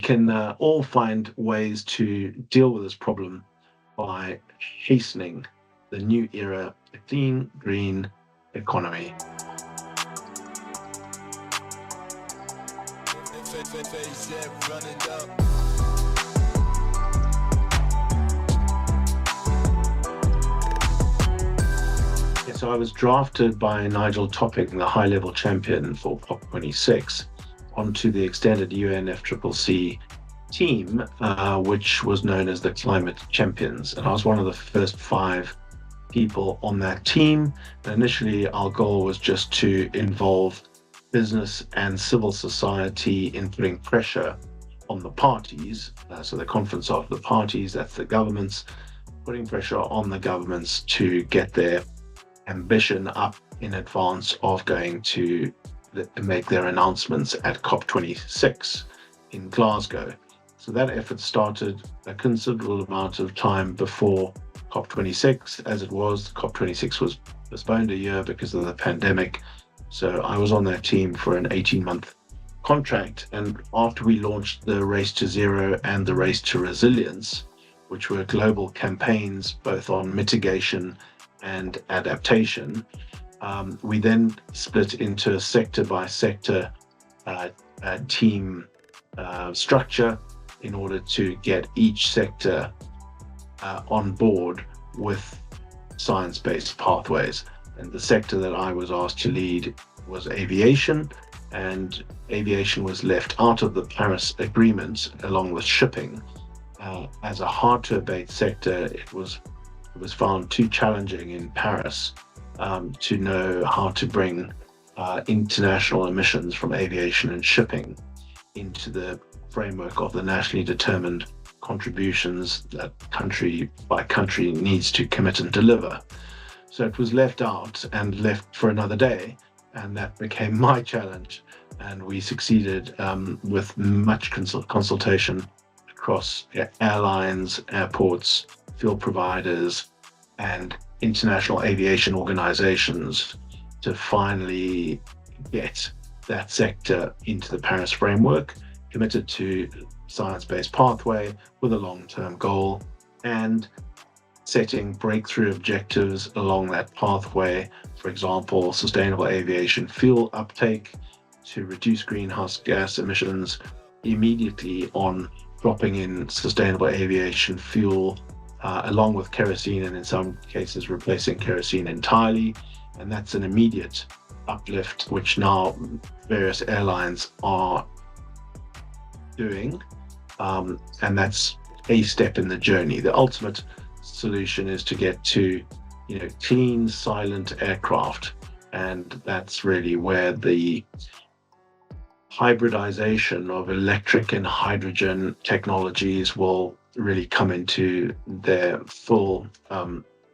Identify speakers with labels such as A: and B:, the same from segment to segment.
A: can all find ways to deal with this problem by hastening the new era, a clean, green economy. So I was drafted by Nigel Topping, the high-level champion for COP26, onto the extended UNFCCC team, which was known as the Climate Champions. And I was one of the first 5 people on that team. And initially, our goal was just to involve business and civil society in putting pressure on the parties. So the Conference of the Parties, that's the governments, putting pressure on the governments to get their ambition up in advance of going to make their announcements at COP26 in Glasgow. So that effort started a considerable amount of time before COP26. As it was, COP26 was postponed a year because of the pandemic. So I was on that team for an 18-month contract. And after we launched the Race to Zero and the Race to Resilience, which were global campaigns both on mitigation and adaptation, we then split into a sector-by-sector team structure in order to get each sector on board with science-based pathways. And the sector that I was asked to lead was aviation, and aviation was left out of the Paris Agreement along with shipping. As a hard-to-abate sector, it was found too challenging in Paris to know how to bring international emissions from aviation and shipping into the framework of the nationally determined contributions that country by country needs to commit and deliver. So it was left out and left for another day, and that became my challenge. And we succeeded with much consultation across airlines, airports, fuel providers, and international aviation organizations to finally get that sector into the Paris framework, committed to science-based pathway with a long-term goal, and setting breakthrough objectives along that pathway. For example, sustainable aviation fuel uptake to reduce greenhouse gas emissions immediately on dropping in sustainable aviation fuel along with kerosene, and in some cases replacing kerosene entirely. And that's an immediate uplift, which now various airlines are doing. And that's a step in the journey. The ultimate solution is to get to, clean, silent aircraft. And that's really where the hybridization of electric and hydrogen technologies will really come into their full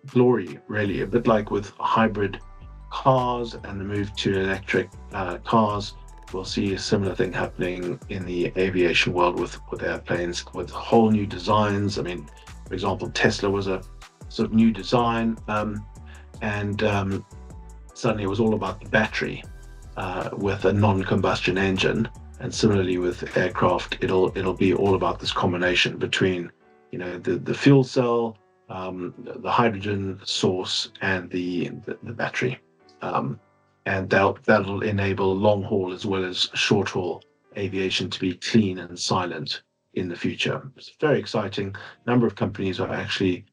A: glory, really. A bit like with hybrid cars and the move to electric cars, we'll see a similar thing happening in the aviation world with airplanes, with whole new designs. I mean, for example, Tesla was a sort of new design, and suddenly it was all about the battery with a non-combustion engine. And similarly with aircraft, it'll be all about this combination between, the fuel cell, the hydrogen source, and the battery. And that'll enable long haul as well as short haul aviation to be clean and silent in the future. It's very exciting. A number of companies are actually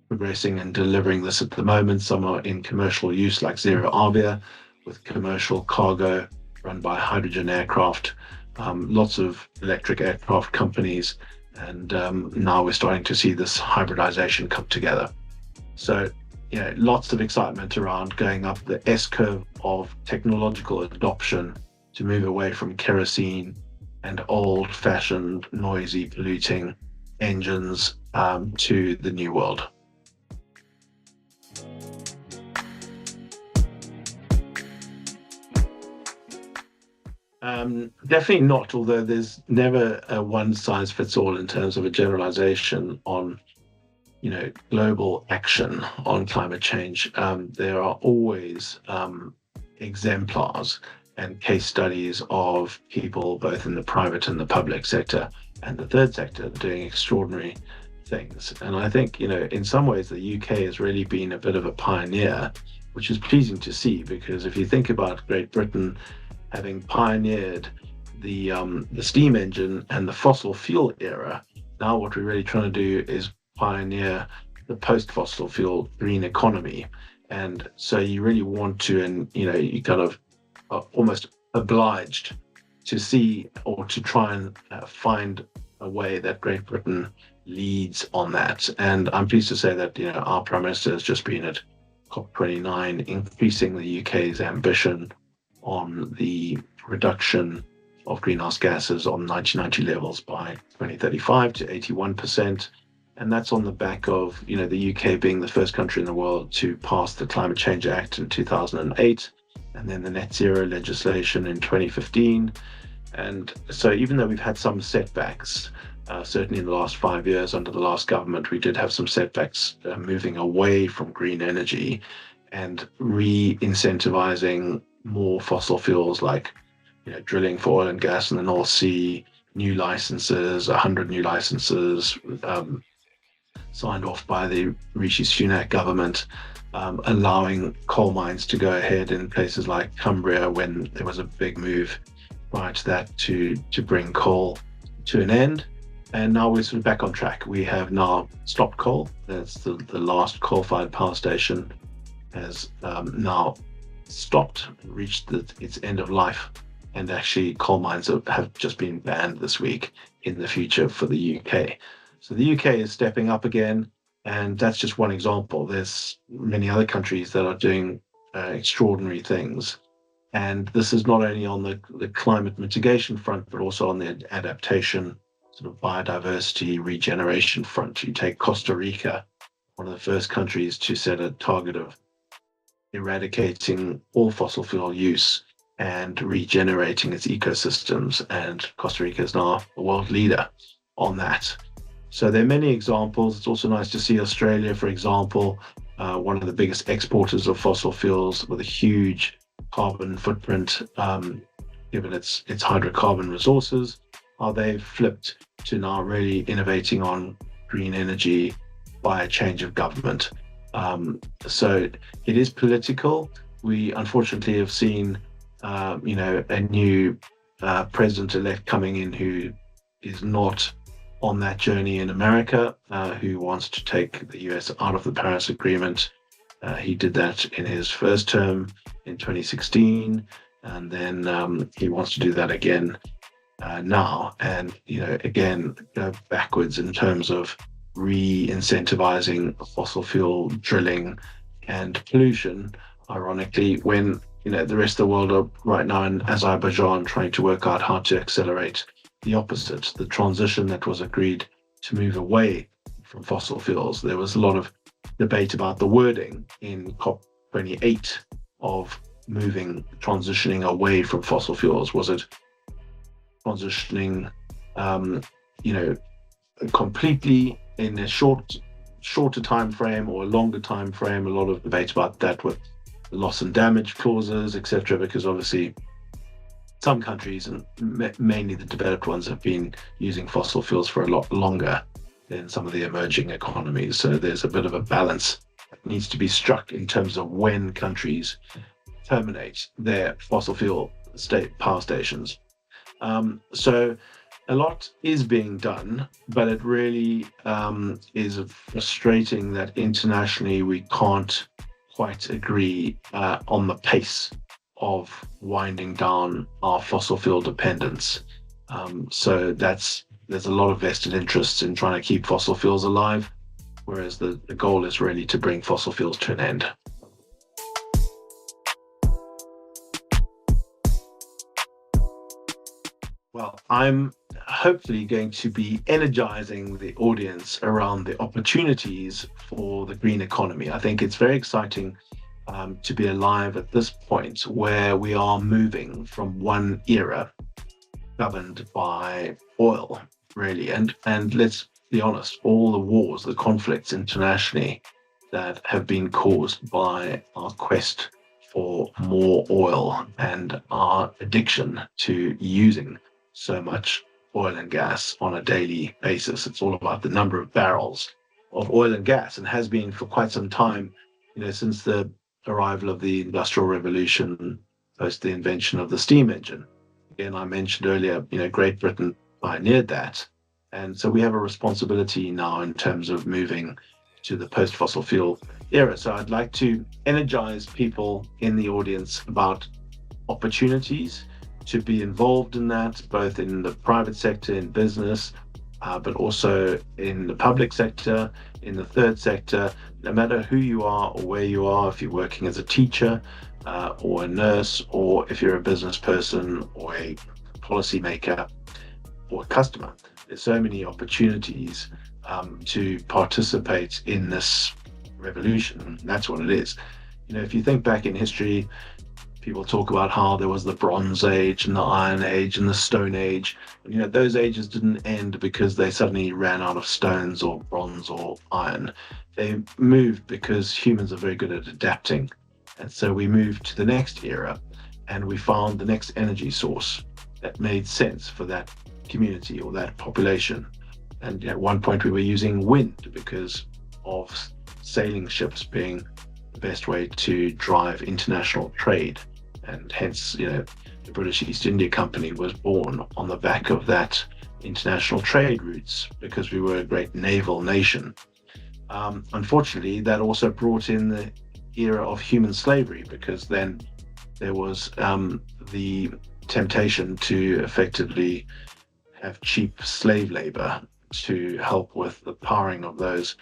A: progressing and delivering this at the moment. Some are in commercial use, like Zero Avia, with commercial cargo run by hydrogen aircraft, lots of electric aircraft companies, and now we're starting to see this hybridization come together. So, lots of excitement around going up the S-curve of technological adoption to move away from kerosene and old-fashioned, noisy, polluting engines to the new world. Definitely not, although there's never a one size fits all in terms of a generalization on, global action on climate change. There are always exemplars and case studies of people both in the private and the public sector and the third sector doing extraordinary things. And I think, in some ways, the UK has really been a bit of a pioneer, which is pleasing to see, because if you think about Great Britain having pioneered the steam engine and the fossil fuel era, now what we're really trying to do is pioneer the post-fossil fuel green economy. And so you really want to, and you kind of are almost obliged to see or to try and find a way that Great Britain leads on that. And I'm pleased to say that our Prime Minister has just been at COP29, increasing the UK's ambition on the reduction of greenhouse gases on 1990 levels by 2035 to 81%. And that's on the back of, the UK being the first country in the world to pass the Climate Change Act in 2008, and then the net zero legislation in 2015. And so even though we've had some setbacks, certainly in the last 5 years under the last government, we did have some setbacks moving away from green energy and re-incentivizing more fossil fuels like drilling for oil and gas in the North Sea, new licenses, 100 new licenses signed off by the Rishi Sunak government, allowing coal mines to go ahead in places like Cumbria when there was a big move prior to that to bring coal to an end. And now we're sort of back on track. We have now stopped coal. That's the last coal-fired power station has now stopped, reached its end of life. And actually, coal mines have just been banned this week in the future for the UK. So the UK is stepping up again, and that's just one example. There's many other countries that are doing extraordinary things. And this is not only on the climate mitigation front, but also on the adaptation, sort of biodiversity regeneration front. You take Costa Rica, one of the first countries to set a target of eradicating all fossil fuel use and regenerating its ecosystems. And Costa Rica is now a world leader on that. So there are many examples. It's also nice to see Australia, for example, one of the biggest exporters of fossil fuels with a huge carbon footprint, given its hydrocarbon resources, how they've flipped to now really innovating on green energy by a change of government. So it is political. We unfortunately have seen a new president-elect coming in who is not on that journey in America, who wants to take the US out of the Paris Agreement. He did that in his first term in 2016, and then he wants to do that again now. And, again, go backwards in terms of re-incentivizing fossil fuel drilling and pollution, ironically, when the rest of the world are right now in Azerbaijan trying to work out how to accelerate the opposite, the transition that was agreed to move away from fossil fuels. There was a lot of debate about the wording in COP28 of transitioning away from fossil fuels. Was it transitioning, completely in a shorter time frame or a longer time frame? A lot of debate about that with loss and damage clauses, etc., because obviously some countries, and mainly the developed ones, have been using fossil fuels for a lot longer than some of the emerging economies. So there's a bit of a balance that needs to be struck in terms of when countries terminate their fossil fuel power stations. So a lot is being done, but it really is frustrating that internationally we can't quite agree on the pace of winding down our fossil fuel dependence. So there's a lot of vested interests in trying to keep fossil fuels alive, whereas the goal is really to bring fossil fuels to an end. Well, I'm hopefully going to be energizing the audience around the opportunities for the green economy. I think it's very exciting to be alive at this point where we are moving from one era governed by oil, really. And let's be honest, all the wars, the conflicts internationally that have been caused by our quest for more oil and our addiction to using so much oil and gas on a daily basis. It's all about the number of barrels of oil and gas, and has been for quite some time, since the arrival of the Industrial Revolution, post the invention of the steam engine. Again, I mentioned earlier, Great Britain pioneered that. And so we have a responsibility now in terms of moving to the post-fossil fuel era. So I'd like to energize people in the audience about opportunities to be involved in that, both in the private sector, in business, but also in the public sector, in the third sector. No matter who you are or where you are, if you're working as a teacher or a nurse, or if you're a business person or a policymaker or a customer, there's so many opportunities to participate in this revolution. And that's what it is. If you think back in history, people talk about how there was the Bronze Age and the Iron Age and the Stone Age. Those ages didn't end because they suddenly ran out of stones or bronze or iron. They moved because humans are very good at adapting. And so we moved to the next era, and we found the next energy source that made sense for that community or that population. And at one point we were using wind because of sailing ships being the best way to drive international trade. And hence, the British East India Company was born on the back of that international trade routes, because we were a great naval nation. Unfortunately, that also brought in the era of human slavery, because then there was the temptation to effectively have cheap slave labor to help with the powering of those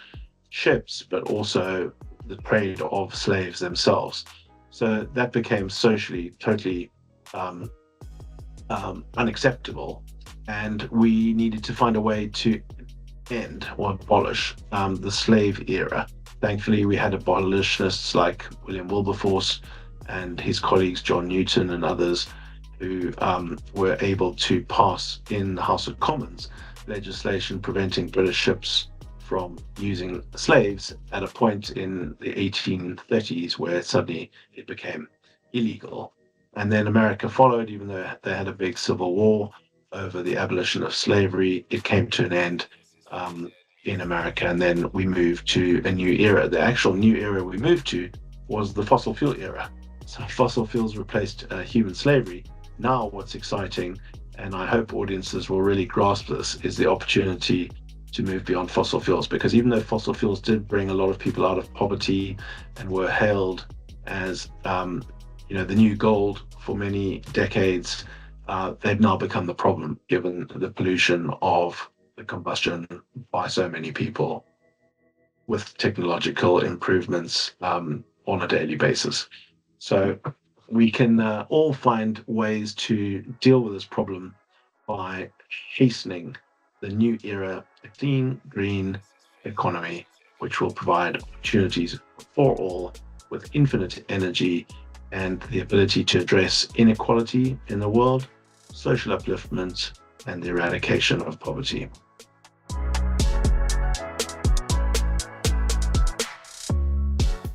A: ships, but also the trade of slaves themselves. So that became socially totally unacceptable, and we needed to find a way to end or abolish the slave era. Thankfully, we had abolitionists like William Wilberforce and his colleagues John Newton and others who were able to pass in the House of Commons legislation preventing British ships from using slaves at a point in the 1830s where suddenly it became illegal. And then America followed, even though they had a big civil war over the abolition of slavery. It came to an end in America, and then we moved to a new era. The actual new era we moved to was the fossil fuel era. So fossil fuels replaced human slavery. Now what's exciting, and I hope audiences will really grasp this, is the opportunity to move beyond fossil fuels. Because even though fossil fuels did bring a lot of people out of poverty and were hailed as the new gold for many decades, they've now become the problem given the pollution of the combustion by so many people with technological improvements on a daily basis. So we can all find ways to deal with this problem by hastening the new era, a clean, green economy, which will provide opportunities for all with infinite energy and the ability to address inequality in the world, social upliftment, and the eradication of poverty.